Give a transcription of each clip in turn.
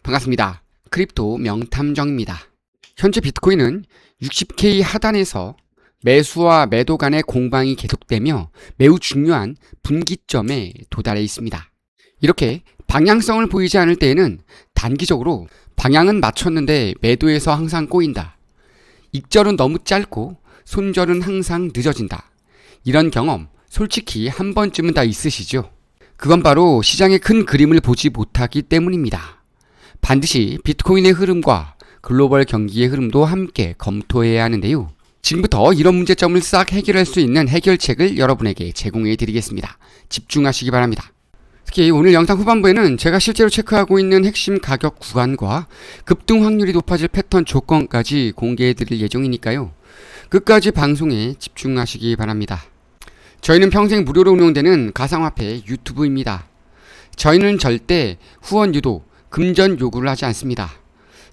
반갑습니다. 크립토 명탐정입니다. 현재 비트코인은 60K 하단에서 매수와 매도 간의 공방이 계속되며 매우 중요한 분기점에 도달해 있습니다. 이렇게 방향성을 보이지 않을 때에는 단기적으로 방향은 맞췄는데 매도에서 항상 꼬인다. 익절은 너무 짧고 손절은 항상 늦어진다. 이런 경험 솔직히 한 번쯤은 다 있으시죠? 그건 바로 시장의 큰 그림을 보지 못하기 때문입니다. 반드시 비트코인의 흐름과 글로벌 경기의 흐름도 함께 검토해야 하는데요. 지금부터 이런 문제점을 싹 해결할 수 있는 해결책을 여러분에게 제공해 드리겠습니다. 집중하시기 바랍니다. 특히 오늘 영상 후반부에는 제가 실제로 체크하고 있는 핵심 가격 구간과 급등 확률이 높아질 패턴 조건까지 공개해 드릴 예정이니까요. 끝까지 방송에 집중하시기 바랍니다. 저희는 평생 무료로 운영되는 가상화폐 유튜브입니다. 저희는 절대 후원 유도, 금전 요구를 하지 않습니다.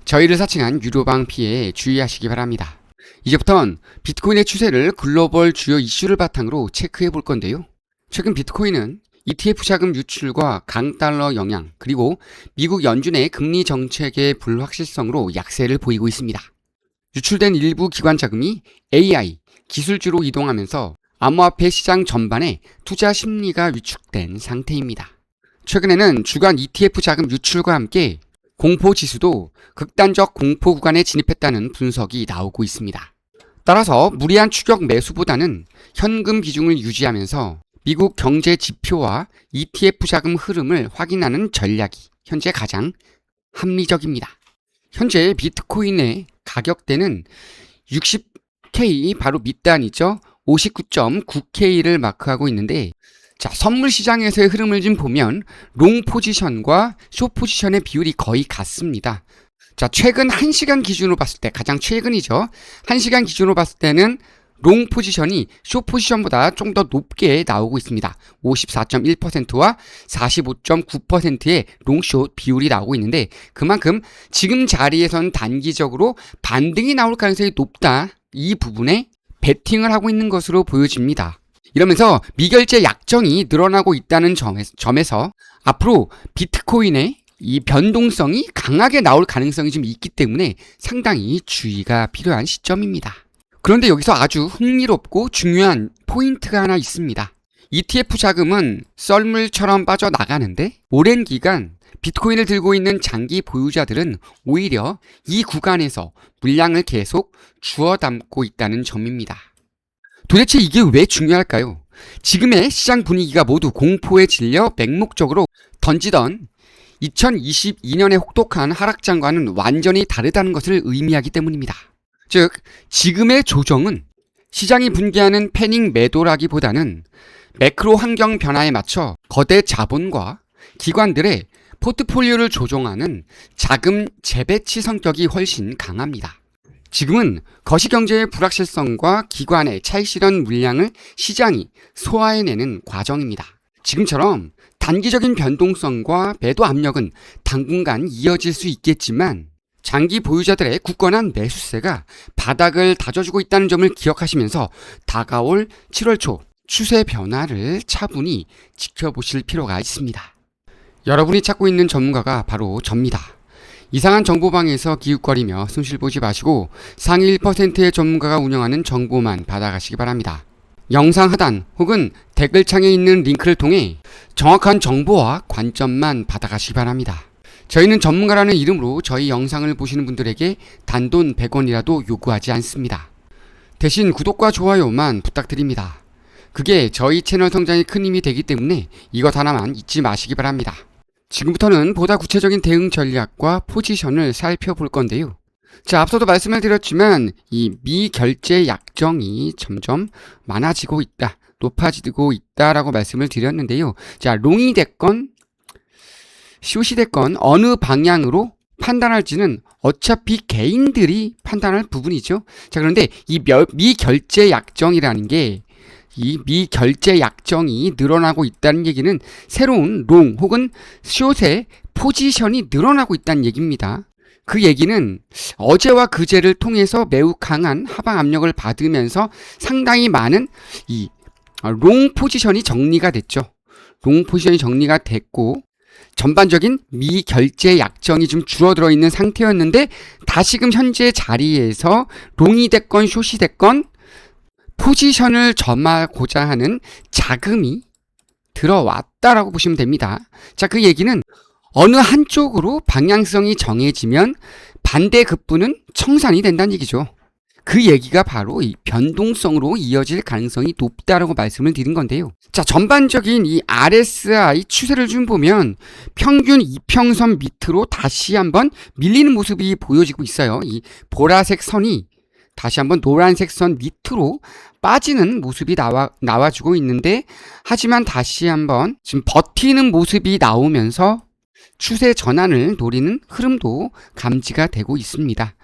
저희를 사칭한 유료방 피해 주의하시기 바랍니다. 이제부턴 비트코인의 추세를 글로벌 주요 이슈를 바탕으로 체크해 볼 건데요. 최근 비트코인은 ETF 자금 유출과 강달러 영향, 그리고 미국 연준의 금리 정책의 불확실성으로 약세를 보이고 있습니다. 유출된 일부 기관 자금이 AI, 기술주로 이동하면서 암호화폐 시장 전반에 투자 심리가 위축된 상태입니다. 최근에는 주간 ETF 자금 유출과 함께 공포 지수도 극단적 공포 구간에 진입했다는 분석이 나오고 있습니다. 따라서 무리한 추격 매수보다는 현금 비중을 유지하면서 미국 경제 지표와 ETF 자금 흐름을 확인하는 전략이 현재 가장 합리적입니다. 현재 비트코인의 가격대는 60K 바로 밑단이죠. 59.9K를 마크하고 있는데, 자, 선물 시장에서의 흐름을 좀 보면 롱 포지션과 숏 포지션의 비율이 거의 같습니다. 자, 최근 1시간 기준으로 봤을 때, 가장 최근이죠. 1시간 기준으로 봤을 때는 롱 포지션이 숏 포지션보다 좀 더 높게 나오고 있습니다. 54.1%와 45.9%의 롱숏 비율이 나오고 있는데, 그만큼 지금 자리에선 단기적으로 반등이 나올 가능성이 높다. 이 부분에 베팅을 하고 있는 것으로 보여집니다. 이러면서 미결제 약정이 늘어나고 있다는 점에서 앞으로 비트코인의 이 변동성이 강하게 나올 가능성이 좀 있기 때문에 상당히 주의가 필요한 시점입니다. 그런데 여기서 아주 흥미롭고 중요한 포인트가 하나 있습니다. ETF 자금은 썰물처럼 빠져나가는데 오랜 기간 비트코인을 들고 있는 장기 보유자들은 오히려 이 구간에서 물량을 계속 주워 담고 있다는 점입니다. 도대체 이게 왜 중요할까요? 지금의 시장 분위기가 모두 공포에 질려 맹목적으로 던지던 2022년의 혹독한 하락장과는 완전히 다르다는 것을 의미하기 때문입니다. 즉, 지금의 조정은 시장이 분개하는 패닉 매도라기보다는 매크로 환경 변화에 맞춰 거대 자본과 기관들의 포트폴리오를 조종하는 자금 재배치 성격이 훨씬 강합니다. 지금은 거시경제의 불확실성과 기관의 차익 실현 물량을 시장이 소화해내는 과정입니다. 지금처럼 단기적인 변동성과 매도 압력은 당분간 이어질 수 있겠지만 장기 보유자들의 굳건한 매수세가 바닥을 다져주고 있다는 점을 기억하시면서 다가올 7월 초 추세 변화를 차분히 지켜보실 필요가 있습니다. 여러분이 찾고 있는 전문가가 바로 접니다. 이상한 정보방에서 기웃거리며 손실 보지 마시고 상위 1%의 전문가가 운영하는 정보만 받아가시기 바랍니다. 영상 하단 혹은 댓글창에 있는 링크를 통해 정확한 정보와 관점만 받아가시기 바랍니다. 저희는 전문가라는 이름으로 저희 영상을 보시는 분들에게 단돈 100원이라도 요구하지 않습니다. 대신 구독과 좋아요만 부탁드립니다. 그게 저희 채널 성장에 큰 힘이 되기 때문에 이것 하나만 잊지 마시기 바랍니다. 지금부터는 보다 구체적인 대응 전략과 포지션을 살펴볼 건데요. 자, 앞서도 말씀을 드렸지만 이 미결제 약정이 점점 많아지고 있다, 높아지고 있다라고 말씀을 드렸는데요. 자, 롱이 됐건 숏이 됐건 어느 방향으로 판단할지는 어차피 개인들이 판단할 부분이죠. 자, 그런데 이 미결제 약정이라는 게 이 미결제 약정이 늘어나고 있다는 얘기는 새로운 롱 혹은 숏의 포지션이 늘어나고 있다는 얘기입니다. 그 얘기는 어제와 그제를 통해서 매우 강한 하방 압력을 받으면서 상당히 많은 이 롱 포지션이 정리가 됐죠. 롱 포지션이 정리가 됐고, 전반적인 미결제 약정이 좀 줄어들어 있는 상태였는데 다시금 현재 자리에서 롱이 됐건 숏이 됐건 포지션을 점하고자 하는 자금이 들어왔다라고 보시면 됩니다. 자, 그 얘기는 어느 한쪽으로 방향성이 정해지면 반대 급부는 청산이 된다는 얘기죠. 그 얘기가 바로 이 변동성으로 이어질 가능성이 높다라고 말씀을 드린 건데요. 자, 전반적인 이 RSI 추세를 좀 보면 평균 이평선 밑으로 다시 한번 밀리는 모습이 보여지고 있어요. 이 보라색 선이 다시 한번 노란색 선 밑으로 빠지는 모습이 나와주고 있는데, 하지만 다시 한번 지금 버티는 모습이 나오면서 추세 전환을 노리는 흐름도 감지가 되고 있습니다.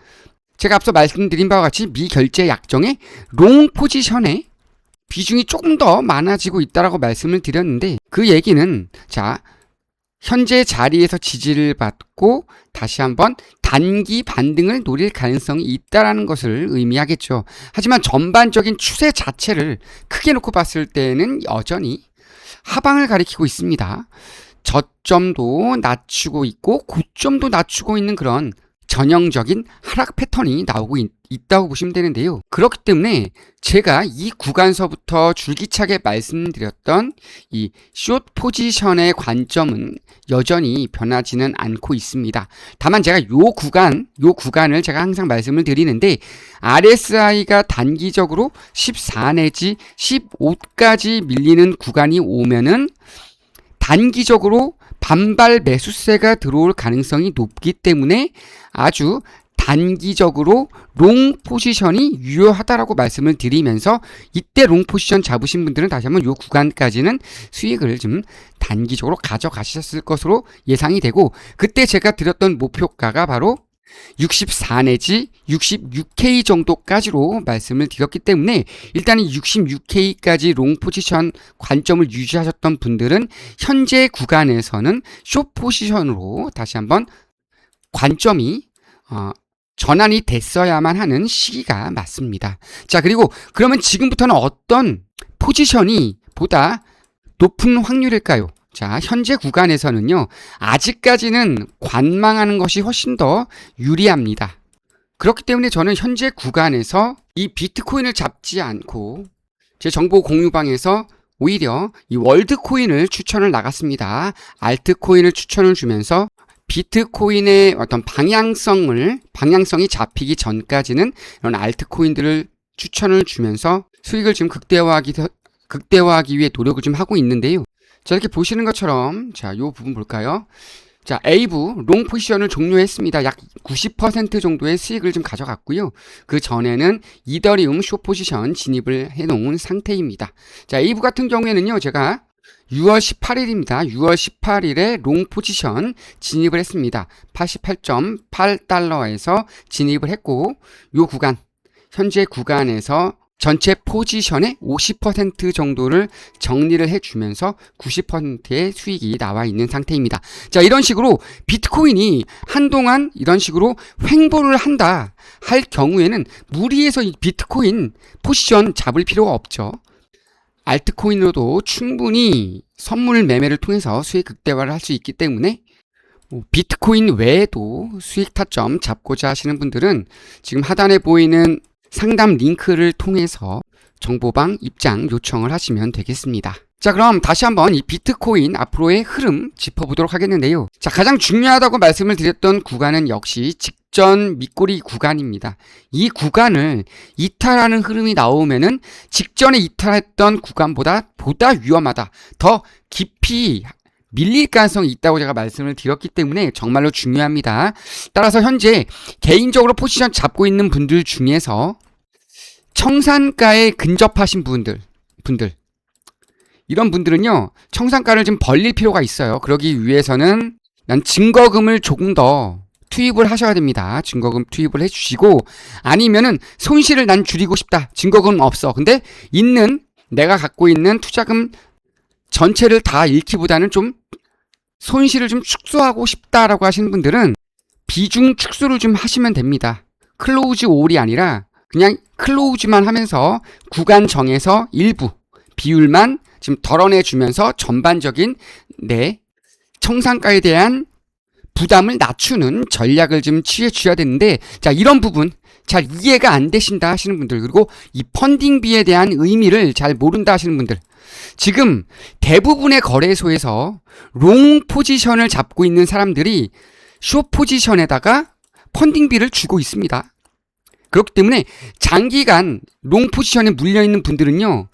제가 앞서 말씀드린 바와 같이 미결제 약정의 롱 포지션에 비중이 조금 더 많아지고 있다라고 말씀을 드렸는데, 그 얘기는 자, 현재 자리에서 지지를 받고 다시 한번 단기 반등을 노릴 가능성이 있다라는 것을 의미하겠죠. 하지만 전반적인 추세 자체를 크게 놓고 봤을 때는 여전히 하방을 가리키고 있습니다. 저점도 낮추고 있고 고점도 낮추고 있는 그런 전형적인 하락 패턴이 나오고 있다고 보시면 되는데요. 그렇기 때문에 제가 이 구간서부터 줄기차게 말씀드렸던 이 숏 포지션의 관점은 여전히 변하지는 않고 있습니다. 다만 제가 요 구간을 제가 항상 말씀을 드리는데, RSI가 단기적으로 14 내지 15까지 밀리는 구간이 오면은 단기적으로 반발 매수세가 들어올 가능성이 높기 때문에 아주 단기적으로 롱 포지션이 유효하다라고 말씀을 드리면서, 이때 롱 포지션 잡으신 분들은 다시 한번 이 구간까지는 수익을 좀 단기적으로 가져가셨을 것으로 예상이 되고, 그때 제가 드렸던 목표가가 바로 64 내지 66K 정도까지로 말씀을 드렸기 때문에, 일단 이 66K까지 롱 포지션 관점을 유지하셨던 분들은 현재 구간에서는 숏 포지션으로 다시 한번 관점이 전환이 됐어야만 하는 시기가 맞습니다. 자, 그리고 그러면 지금부터는 어떤 포지션이 보다 높은 확률일까요? 자, 현재 구간에서는요, 아직까지는 관망하는 것이 훨씬 더 유리합니다. 그렇기 때문에 저는 현재 구간에서 이 비트코인을 잡지 않고 제 정보 공유방에서 오히려 이 월드코인을 추천을 나갔습니다. 알트코인을 추천을 주면서 비트코인의 어떤 방향성이 잡히기 전까지는 이런 알트코인들을 추천을 주면서 수익을 지금 극대화하기 위해 노력을 좀 하고 있는데요. 자, 이렇게 보시는 것처럼, 자, 요 부분 볼까요? 자, A부 롱 포지션을 종료했습니다. 약 90% 정도의 수익을 좀 가져갔고요. 그 전에는 이더리움 숏 포지션 진입을 해놓은 상태입니다. 자, A부 같은 경우에는요, 제가 6월 18일입니다. 6월 18일에 롱 포지션 진입을 했습니다. 88.8달러에서 진입을 했고, 요 구간, 현재 구간에서 전체 포지션의 50% 정도를 정리를 해주면서 90%의 수익이 나와 있는 상태입니다. 자, 이런 식으로 비트코인이 한동안 이런 식으로 횡보를 한다 할 경우에는 무리해서 이 비트코인 포지션 잡을 필요가 없죠. 알트코인으로도 충분히 선물 매매를 통해서 수익 극대화를 할 수 있기 때문에, 비트코인 외에도 수익 타점 잡고자 하시는 분들은 지금 하단에 보이는 상담 링크를 통해서 정보방 입장 요청을 하시면 되겠습니다. 자, 그럼 다시 한번 이 비트코인 앞으로의 흐름 짚어보도록 하겠는데요. 자, 가장 중요하다고 말씀을 드렸던 구간은 역시 직전 밑꼬리 구간입니다. 이 구간을 이탈하는 흐름이 나오면은 직전에 이탈했던 구간보다 위험하다, 더 깊이 밀릴 가능성이 있다고 제가 말씀을 드렸기 때문에 정말로 중요합니다. 따라서 현재 개인적으로 포지션 잡고 있는 분들 중에서 청산가에 근접하신 분들 이런 분들은요, 청산가를 좀 벌릴 필요가 있어요. 그러기 위해서는 난 증거금을 조금 더 투입을 하셔야 됩니다. 증거금 투입을 해주시고, 아니면은 손실을 난 줄이고 싶다, 증거금 없어, 근데 내가 갖고 있는 투자금 전체를 다 잃기보다는 좀 손실을 좀 축소하고 싶다라고 하시는 분들은 비중 축소를 좀 하시면 됩니다. 클로우즈 올이 아니라 그냥 클로우즈만 하면서 구간 정해서 일부 비율만 지금 덜어내 주면서 전반적인 내 청산가에 대한 부담을 낮추는 전략을 좀 취해 주셔야 되는데, 자, 이런 부분 잘 이해가 안 되신다 하시는 분들, 그리고 이 펀딩비에 대한 의미를 잘 모른다 하시는 분들, 지금 대부분의 거래소에서 롱 포지션을 잡고 있는 사람들이 숏 포지션에다가 펀딩비를 주고 있습니다. 그렇기 때문에 장기간 롱 포지션에 물려있는 분들은요,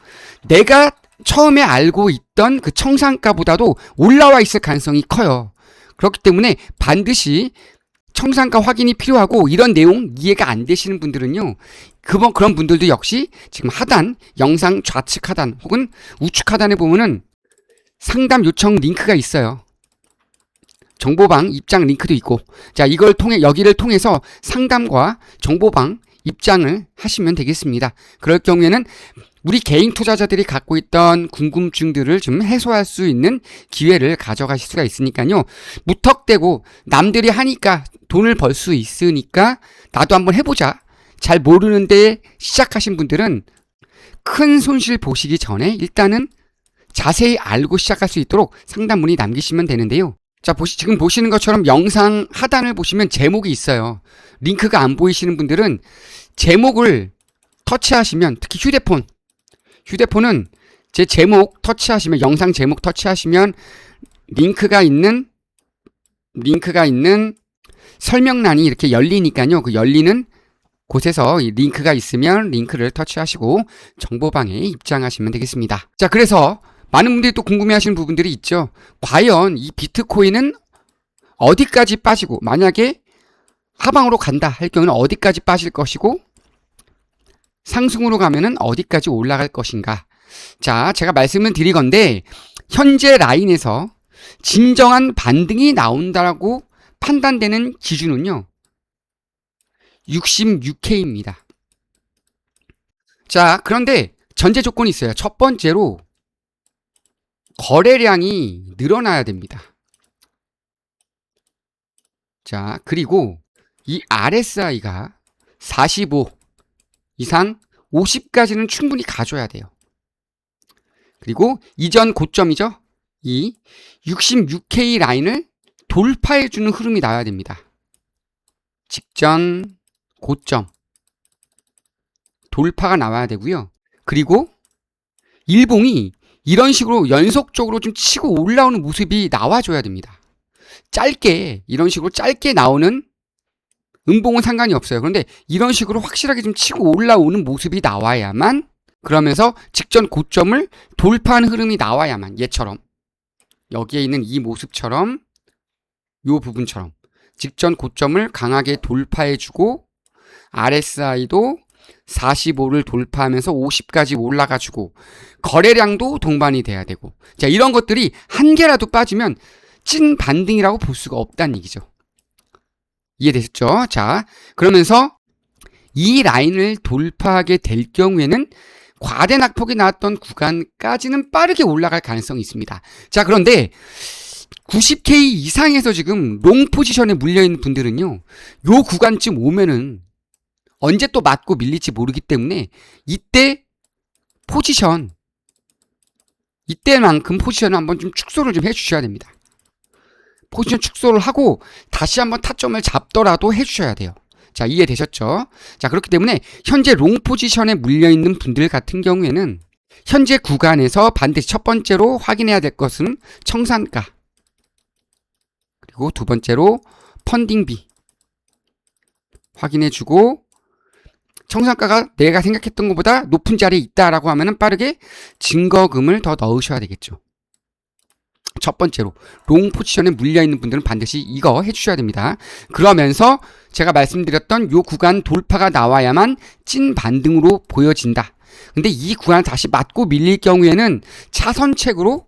내가 처음에 알고 있던 그 청산가보다도 올라와 있을 가능성이 커요. 그렇기 때문에 반드시 청산가 확인이 필요하고, 이런 내용 이해가 안 되시는 분들은요, 그런 분들도 역시 지금 하단, 영상 좌측 하단 혹은 우측 하단에 보면은 상담 요청 링크가 있어요. 정보방 입장 링크도 있고, 자, 이걸 통해, 여기를 통해서 상담과 정보방 입장을 하시면 되겠습니다. 그럴 경우에는 우리 개인 투자자들이 갖고 있던 궁금증들을 좀 해소할 수 있는 기회를 가져가실 수가 있으니까요. 무턱대고 남들이 하니까 돈을 벌 수 있으니까 나도 한번 해보자, 잘 모르는데 시작하신 분들은 큰 손실 보시기 전에 일단은 자세히 알고 시작할 수 있도록 상담 문의 남기시면 되는데요. 자, 지금 보시는 것처럼 영상 하단을 보시면 제목이 있어요. 링크가 안 보이시는 분들은 제목을 터치하시면, 특히 휴대폰은 제 제목 터치하시면, 영상 제목 터치하시면 링크가 있는 설명란이 이렇게 열리니까요. 그 열리는 곳에서 이 링크가 있으면 링크를 터치하시고 정보방에 입장하시면 되겠습니다. 자, 그래서 많은 분들이 또 궁금해하시는 부분들이 있죠. 과연 이 비트코인은 어디까지 빠지고, 만약에 하방으로 간다 할 경우는 어디까지 빠질 것이고, 상승으로 가면은 어디까지 올라갈 것인가. 자, 제가 말씀을 드리건데, 현재 라인에서 진정한 반등이 나온다라고 판단되는 기준은요, 66K입니다. 자, 그런데 전제 조건이 있어요. 첫 번째로 거래량이 늘어나야 됩니다. 자, 그리고 이 RSI가 45 이상 50까지는 충분히 가져야 돼요. 그리고 이전 고점이죠. 이 66K 라인을 돌파해주는 흐름이 나와야 됩니다. 직전 고점 돌파가 나와야 되고요. 그리고 일봉이 이런 식으로 연속적으로 좀 치고 올라오는 모습이 나와줘야 됩니다. 짧게, 이런 식으로 짧게 나오는 음봉은 상관이 없어요. 그런데 이런 식으로 확실하게 좀 치고 올라오는 모습이 나와야만, 그러면서 직전 고점을 돌파하는 흐름이 나와야만, 얘처럼 여기에 있는 이 모습처럼, 요 부분처럼 직전 고점을 강하게 돌파해주고, RSI도 45를 돌파하면서 50까지 올라가주고, 거래량도 동반이 돼야 되고, 자, 이런 것들이 한 개라도 빠지면 찐 반등이라고 볼 수가 없다는 얘기죠. 이해되셨죠? 자, 그러면서 이 라인을 돌파하게 될 경우에는 과대 낙폭이 나왔던 구간까지는 빠르게 올라갈 가능성이 있습니다. 자, 그런데 90K 이상에서 지금 롱 포지션에 물려있는 분들은요, 요 구간쯤 오면은 언제 또 맞고 밀릴지 모르기 때문에 이때만큼 포지션을 한번 좀 축소를 좀 해주셔야 됩니다. 포지션 축소를 하고 다시 한번 타점을 잡더라도 해주셔야 돼요. 자, 이해되셨죠? 자, 그렇기 때문에 현재 롱 포지션에 물려있는 분들 같은 경우에는 현재 구간에서 반드시 첫 번째로 확인해야 될 것은 청산가, 그리고 두 번째로 펀딩비 확인해주고, 청산가가 내가 생각했던 것보다 높은 자리에 있다라고 하면은 빠르게 증거금을 더 넣으셔야 되겠죠. 첫 번째로 롱 포지션에 물려있는 분들은 반드시 이거 해주셔야 됩니다. 그러면서 제가 말씀드렸던 요 구간 돌파가 나와야만 찐 반등으로 보여진다. 근데 이 구간을 다시 맞고 밀릴 경우에는 차선책으로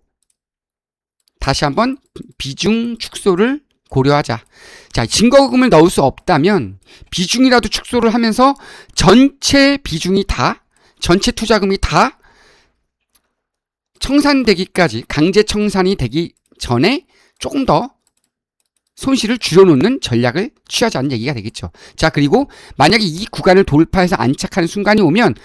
다시 한번 비중 축소를 고려하자. 자, 증거금을 넣을 수 없다면 비중이라도 축소를 하면서 전체 비중이 다, 전체 투자금이 다 청산되기까지, 강제 청산이 되기 전에 조금 더 손실을 줄여놓는 전략을 취하자는 얘기가 되겠죠. 자, 그리고 만약에 이 구간을 돌파해서 안착하는 순간이 오면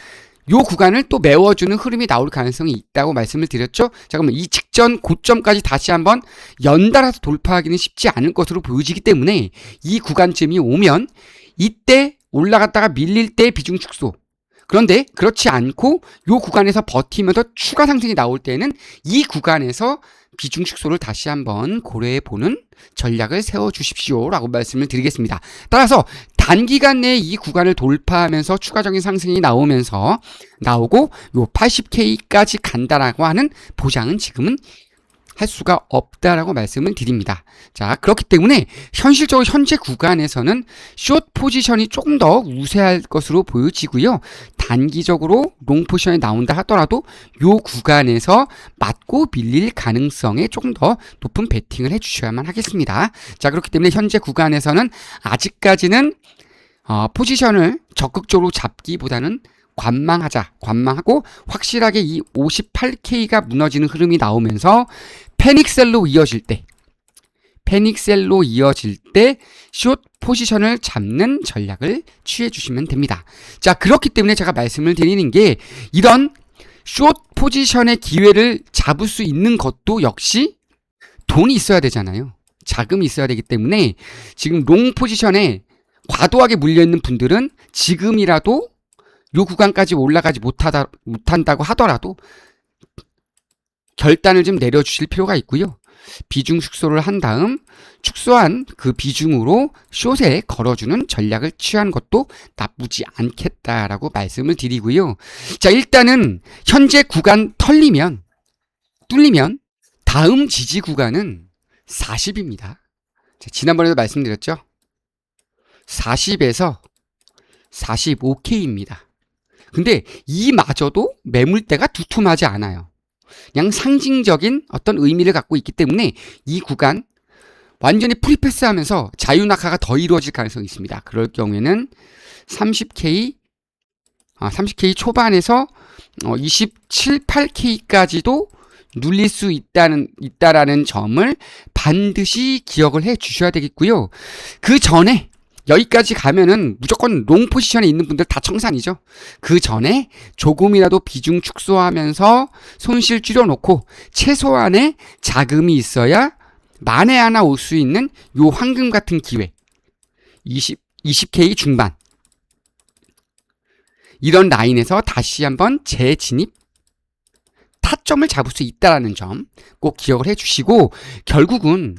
요 구간을 또 메워주는 흐름이 나올 가능성이 있다고 말씀을 드렸죠. 자, 그러면 이 직전 고점까지 다시 한번 연달아서 돌파하기는 쉽지 않을 것으로 보여지기 때문에 이 구간쯤이 오면 이때 올라갔다가 밀릴 때 비중 축소. 그런데 그렇지 않고 요 구간에서 버티면서 추가 상승이 나올 때는 이 구간에서 비중 축소를 다시 한번 고려해 보는 전략을 세워 주십시오라고 말씀을 드리겠습니다. 따라서 단기간 내에 이 구간을 돌파하면서 추가적인 상승이 나오고 요 80K까지 간다라고 하는 보장은 지금은 할 수가 없다라고 말씀을 드립니다. 자, 그렇기 때문에 현실적으로 현재 구간에서는 숏 포지션이 조금 더 우세할 것으로 보여지고요. 단기적으로 롱 포지션이 나온다 하더라도 요 구간에서 맞고 밀릴 가능성에 조금 더 높은 베팅을 해주셔야만 하겠습니다. 자, 그렇기 때문에 현재 구간에서는 아직까지는 포지션을 적극적으로 잡기보다는 관망하고 확실하게 이 58K가 무너지는 흐름이 나오면서 패닉셀로 이어질 때 숏 포지션을 잡는 전략을 취해 주시면 됩니다. 자, 그렇기 때문에 제가 말씀을 드리는 게 이런 숏 포지션의 기회를 잡을 수 있는 것도 역시 돈이 있어야 되잖아요. 자금이 있어야 되기 때문에 지금 롱 포지션에 과도하게 물려있는 분들은 지금이라도 요 구간까지 올라가지 못한다고 하더라도 결단을 좀 내려주실 필요가 있고요. 비중 축소를 한 다음 축소한 그 비중으로 숏에 걸어주는 전략을 취한 것도 나쁘지 않겠다라고 말씀을 드리고요. 자, 일단은 현재 구간 뚫리면 다음 지지 구간은 40입니다. 지난번에도 말씀드렸죠. 40에서 45K입니다. 근데 이마저도 매물대가 두툼하지 않아요. 그냥 상징적인 어떤 의미를 갖고 있기 때문에 이 구간 완전히 프리패스하면서 자유낙하가 더 이루어질 가능성이 있습니다. 그럴 경우에는 30K 초반에서 27, 8K까지도 눌릴 수 있다라는 점을 반드시 기억을 해 주셔야 되겠고요. 그 전에 여기까지 가면은 무조건 롱 포지션에 있는 분들 다 청산이죠. 그 전에 조금이라도 비중 축소하면서 손실 줄여놓고 최소한의 자금이 있어야 만에 하나 올 수 있는 요 황금 같은 기회 20K 중반 이런 라인에서 다시 한번 재진입 타점을 잡을 수 있다는 점 꼭 기억을 해주시고 결국은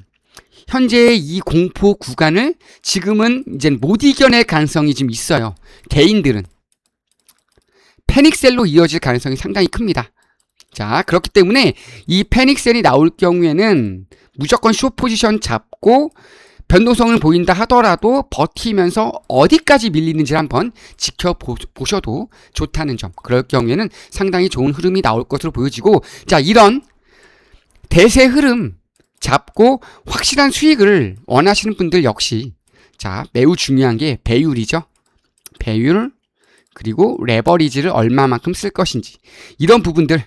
현재의 이 공포 구간을 지금은 이제 못 이겨낼 가능성이 좀 있어요. 개인들은 패닉셀로 이어질 가능성이 상당히 큽니다. 자, 그렇기 때문에 이 패닉셀이 나올 경우에는 무조건 숏 포지션 잡고 변동성을 보인다 하더라도 버티면서 어디까지 밀리는지 한번 지켜보셔도 좋다는 점. 그럴 경우에는 상당히 좋은 흐름이 나올 것으로 보여지고, 자, 이런 대세 흐름 잡고 확실한 수익을 원하시는 분들 역시 자, 매우 중요한 게 배율이죠. 배율 그리고 레버리지를 얼마만큼 쓸 것인지 이런 부분들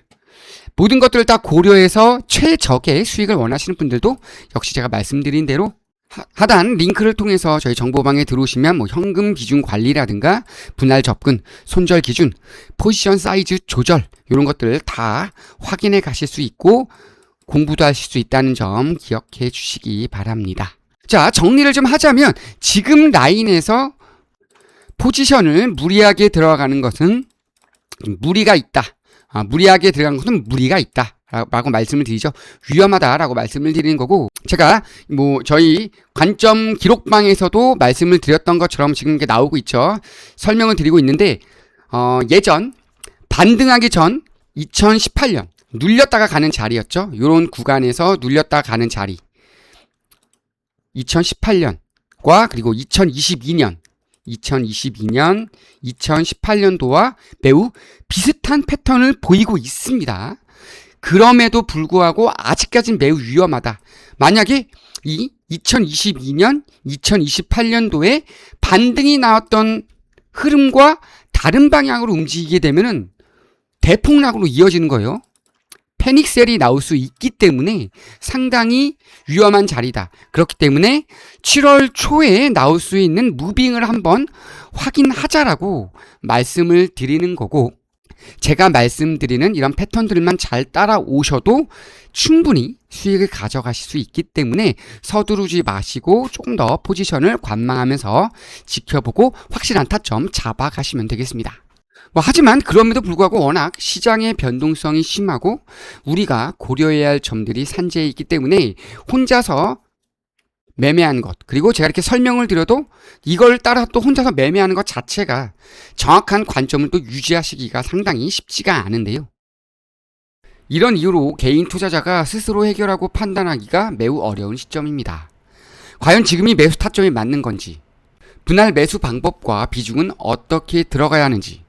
모든 것들을 다 고려해서 최적의 수익을 원하시는 분들도 역시 제가 말씀드린 대로 하단 링크를 통해서 저희 정보방에 들어오시면 뭐 현금 비중 관리라든가 분할 접근, 손절 기준, 포지션 사이즈 조절 이런 것들을 다 확인해 가실 수 있고 공부도 하실 수 있다는 점 기억해 주시기 바랍니다. 자, 정리를 좀 하자면 지금 라인에서 포지션을 무리하게 들어가는 것은 무리가 있다. 무리하게 들어간 것은 무리가 있다. 라고 말씀을 드리죠. 위험하다라고 말씀을 드리는 거고, 제가 뭐 저희 관점 기록방에서도 말씀을 드렸던 것처럼 지금 이게 나오고 있죠. 설명을 드리고 있는데 예전 반등하기 전 2018년 눌렸다가 가는 자리였죠. 이런 구간에서 눌렸다가 가는 자리 2018년과 그리고 2022년 2018년도와 매우 비슷한 패턴을 보이고 있습니다. 그럼에도 불구하고 아직까지는 매우 위험하다. 만약에 이 2022년, 2028년도에 반등이 나왔던 흐름과 다른 방향으로 움직이게 되면은 대폭락으로 이어지는 거예요. 패닉셀이 나올 수 있기 때문에 상당히 위험한 자리다. 그렇기 때문에 7월 초에 나올 수 있는 무빙을 한번 확인하자라고 말씀을 드리는 거고, 제가 말씀드리는 이런 패턴들만 잘 따라오셔도 충분히 수익을 가져가실 수 있기 때문에 서두르지 마시고 조금 더 포지션을 관망하면서 지켜보고 확실한 타점 잡아가시면 되겠습니다. 하지만 그럼에도 불구하고 워낙 시장의 변동성이 심하고 우리가 고려해야 할 점들이 산재해 있기 때문에 혼자서 매매하는 것, 그리고 제가 이렇게 설명을 드려도 이걸 따라 또 혼자서 매매하는 것 자체가 정확한 관점을 또 유지하시기가 상당히 쉽지가 않은데요. 이런 이유로 개인 투자자가 스스로 해결하고 판단하기가 매우 어려운 시점입니다. 과연 지금이 매수 타점이 맞는 건지, 분할 매수 방법과 비중은 어떻게 들어가야 하는지,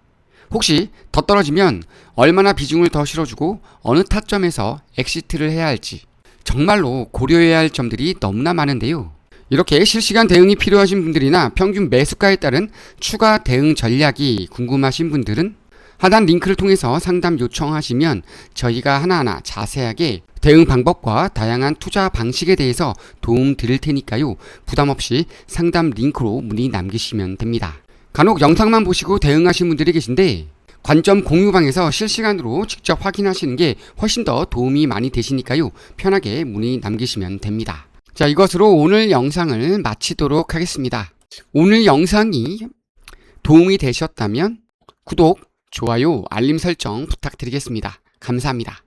혹시 더 떨어지면 얼마나 비중을 더 실어주고 어느 타점에서 엑시트를 해야 할지, 정말로 고려해야 할 점들이 너무나 많은데요. 이렇게 실시간 대응이 필요하신 분들이나 평균 매수가에 따른 추가 대응 전략이 궁금하신 분들은 하단 링크를 통해서 상담 요청하시면 저희가 하나하나 자세하게 대응 방법과 다양한 투자 방식에 대해서 도움 드릴 테니까요. 부담 없이 상담 링크로 문의 남기시면 됩니다. 간혹 영상만 보시고 대응하신 분들이 계신데 관점 공유방에서 실시간으로 직접 확인하시는 게 훨씬 더 도움이 많이 되시니까요. 편하게 문의 남기시면 됩니다. 자, 이것으로 오늘 영상을 마치도록 하겠습니다. 오늘 영상이 도움이 되셨다면 구독, 좋아요, 알림 설정 부탁드리겠습니다. 감사합니다.